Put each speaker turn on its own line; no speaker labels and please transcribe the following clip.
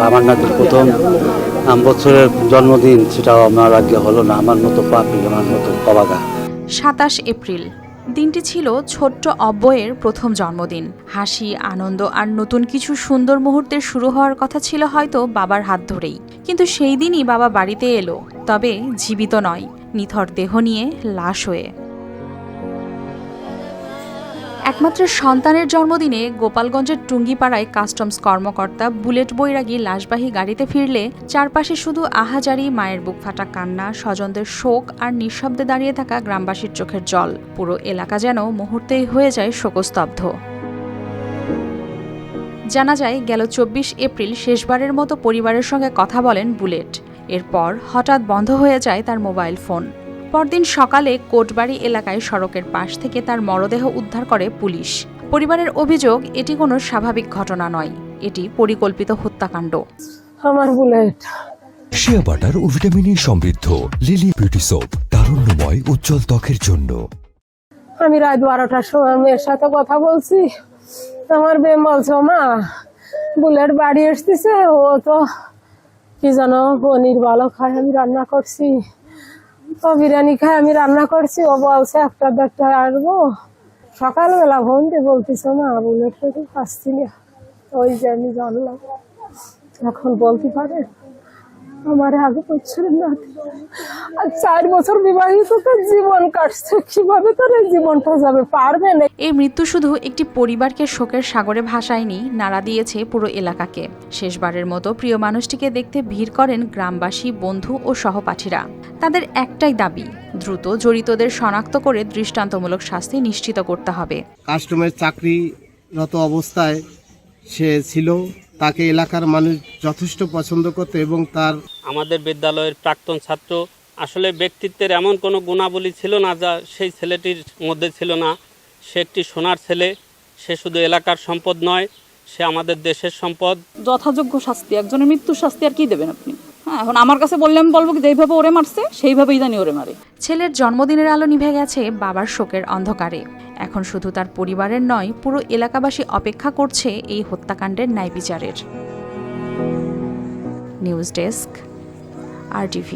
আমার নাতির প্রথম বছরের জন্মদিন, সেটাও আমার আগে হলো না। আমার মতো পাপি, আমার মতো অবাগা।
27 এপ্রিল দিনটি ছিল ছোট্ট অব্যয়ের প্রথম জন্মদিন। হাসি, আনন্দ আর নতুন কিছু সুন্দর মুহূর্তের শুরু হওয়ার কথা ছিল হয়তো বাবার হাত ধরেই। কিন্তু সেই দিনই বাবা বাড়িতে এলো, তবে জীবিত নয়, নিথর দেহ নিয়ে, লাশ হয়ে। একমাত্র সন্তানের জন্মদিনে গোপালগঞ্জের টুঙ্গিপাড়ায় কাস্টমস কর্মকর্তা বুলেট বৈরাগী লাশবাহী গাড়িতে ফিরলে চারপাশে শুধু আহাজারি, মায়ের বুক ফাটা কান্না, স্বজনদের শোক আর নিঃশব্দে দাঁড়িয়ে থাকা গ্রামবাসীর চোখের জল। পুরো এলাকা যেন মুহূর্তেই হয়ে যায় শোকস্তব্ধ। জানা যায়, গেল 24 এপ্রিল শেষবারের মতো পরিবারের সঙ্গে কথা বলেন বুলেট। এরপর হঠাৎ বন্ধ হয়ে যায় তার মোবাইল ফোন। পরদিন সকালে কোটবাড়ি এলাকায় সড়কের পাশ থেকে তার মরদেহ উদ্ধার করে পুলিশ। পরিবারের অভিযোগ, এটি কোনো স্বাভাবিক ঘটনা নয়, এটি পরিকল্পিত হত্যাকাণ্ড।
আমার বুলেট
শিয়া বাটার ও ভিটামিন সমৃদ্ধ লিলি বিউটি সোপ, তারুণ্যময় উজ্জ্বল ত্বকের জন্য।
আমি রাত 12টার সময় মেয়ের সাথে কথা বলছি। আমার মেয়ে বলছে, মা বুলেট বাড়ি এসতেছে, ও তো কি জানো পনির ভালো খায়, আমি রান্না করছি, তো বিরিয়ানি খায়, আমি রান্না করছি। ও বলছে 1টা-1:30টায় আসবো। সকালবেলা ফোন দিয়ে বলতেছে, মা বুলেট তো আসছি না। ওই যে আমি জানলাম, এখন বলতে পারে আমার আগে বছরের নাতি আর 4 বছর বিবাহিত, তার জীবন কাটছে, কিভাবে তার এই জীবনটা যাবে, পারবে না।
এই মৃত্যু শুধু একটি পরিবারকে শোকের সাগরে ভাসায়নি, নাড়া দিয়েছে পুরো এলাকাকে। শেষবারের মতো প্রিয় মানুষটিকে দেখতে ভিড় করেন গ্রামবাসী, বন্ধু ও সহপাঠীরা। তাদের একটাই দাবি, দ্রুত জড়িতদের শনাক্ত করে দৃষ্টান্তমূলক শাস্তি নিশ্চিত করতে হবে।
কাস্টমের চাকরিরত অবস্থায় সে ছিল, তাকে এলাকার মানুষ যথেষ্ট পছন্দ করত এবং তার
আমাদের বিদ্যালয়ের প্রাক্তন ছাত্র। আসলে ব্যক্তিত্বের এমন কোনো গুণাবলী ছিল না যা সেই ছেলেটির মধ্যে ছিল না। সে একটি সোনার ছেলে, সে শুধু এলাকার সম্পদ নয়, সে আমাদের দেশের সম্পদ।
যথাযোগ্য শাস্তি, একজনের মৃত্যুর শাস্তি আর কি দেবেন আপনি? হ্যাঁ, এখন আমার কাছে বললে আমি বলবো যেইভাবে ওরে মারছে সেইভাবেই জানি ওরে মারে।
ছেলের জন্মদিনের আলো নিভে গেছে বাবার শোকের অন্ধকারে। এখন শুধু তার পরিবারের নয়, পুরো এলাকাবাসী অপেক্ষা করছে এই হত্যাকাণ্ডের ন্যায় বিচারের। News desk, RTV।